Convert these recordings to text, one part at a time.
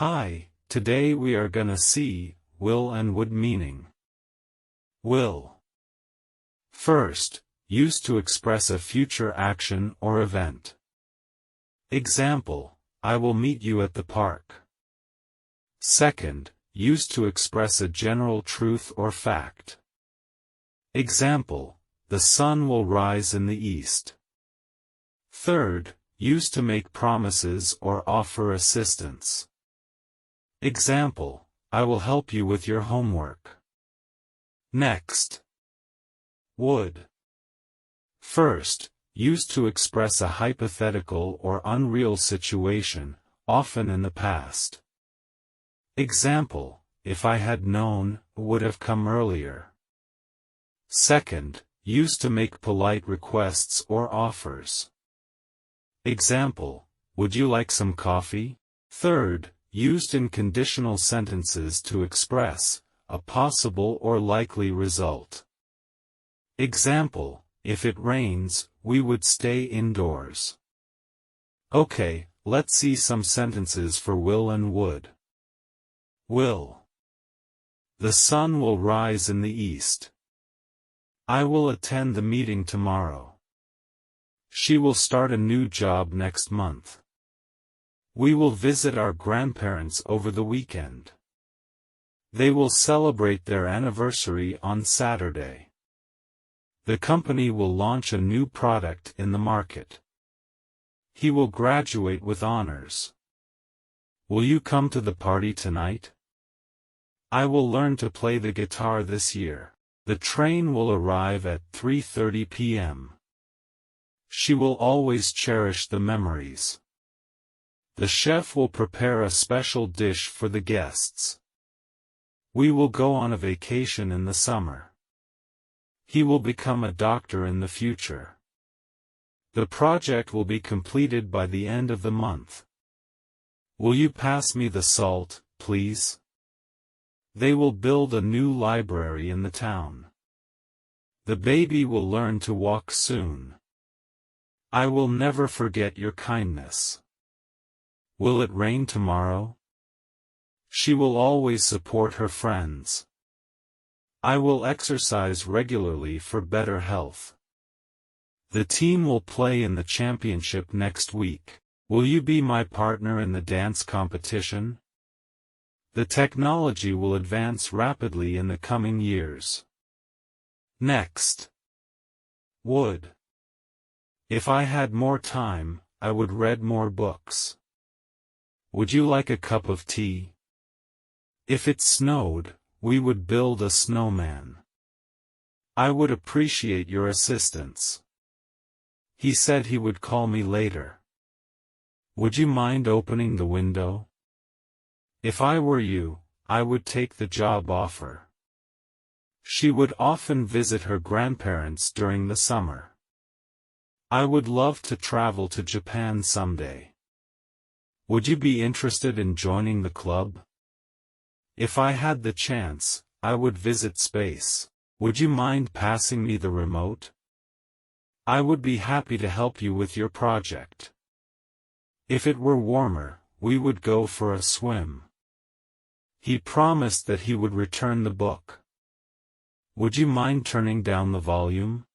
Hi, today we are gonna see will and would meaning. Will. First, used to express a future action or event. Example, I will meet you at the park. Second, used to express a general truth or fact. Example, the sun will rise in the east. Third, used to make promises or offer assistance. Example, I will help you with your homework. Next. Would. First, used to express a hypothetical or unreal situation, often in the past. Example, if I had known, would have come earlier. Second, used to make polite requests or offers. Example, would you like some coffee? Third, used in conditional sentences to express a possible or likely result. Example, if it rains, we would stay indoors. Okay, let's see some sentences for will and would. Will. The sun will rise in the east. I will attend the meeting tomorrow. She will start a new job next month. We will visit our grandparents over the weekend. They will celebrate their anniversary on Saturday. The company will launch a new product in the market. He will graduate with honors. Will you come to the party tonight? I will learn to play the guitar this year. The train will arrive at 3:30 p.m. She will always cherish the memories. The chef will prepare a special dish for the guests. We will go on a vacation in the summer. He will become a doctor in the future. The project will be completed by the end of the month. Will you pass me the salt, please? They will build a new library in the town. The baby will learn to walk soon. I will never forget your kindness. Will it rain tomorrow? She will always support her friends. I will exercise regularly for better health. The team will play in the championship next week. Will you be my partner in the dance competition? The technology will advance rapidly in the coming years. Next. Would. If I had more time, I would read more books. Would you like a cup of tea? If it snowed, we would build a snowman. I would appreciate your assistance. He said he would call me later. Would you mind opening the window? If I were you, I would take the job offer. She would often visit her grandparents during the summer. I would love to travel to Japan someday. Would you be interested in joining the club? If I had the chance, I would visit space. Would you mind passing me the remote? I would be happy to help you with your project. If it were warmer, we would go for a swim. He promised that he would return the book. Would you mind turning down the volume?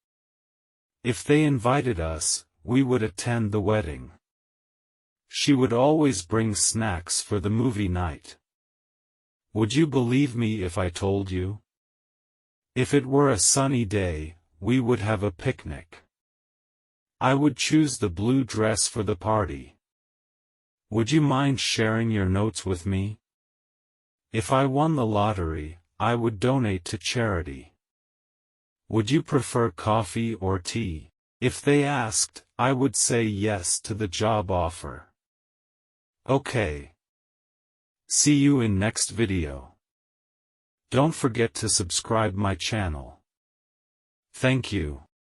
If they invited us, we would attend the wedding. She would always bring snacks for the movie night. Would you believe me if I told you? If it were a sunny day, we would have a picnic. I would choose the blue dress for the party. Would you mind sharing your notes with me? If I won the lottery, I would donate to charity. Would you prefer coffee or tea? If they asked, I would say yes to the job offer. Okay. See you in next video. Don't forget to subscribe my channel. Thank you.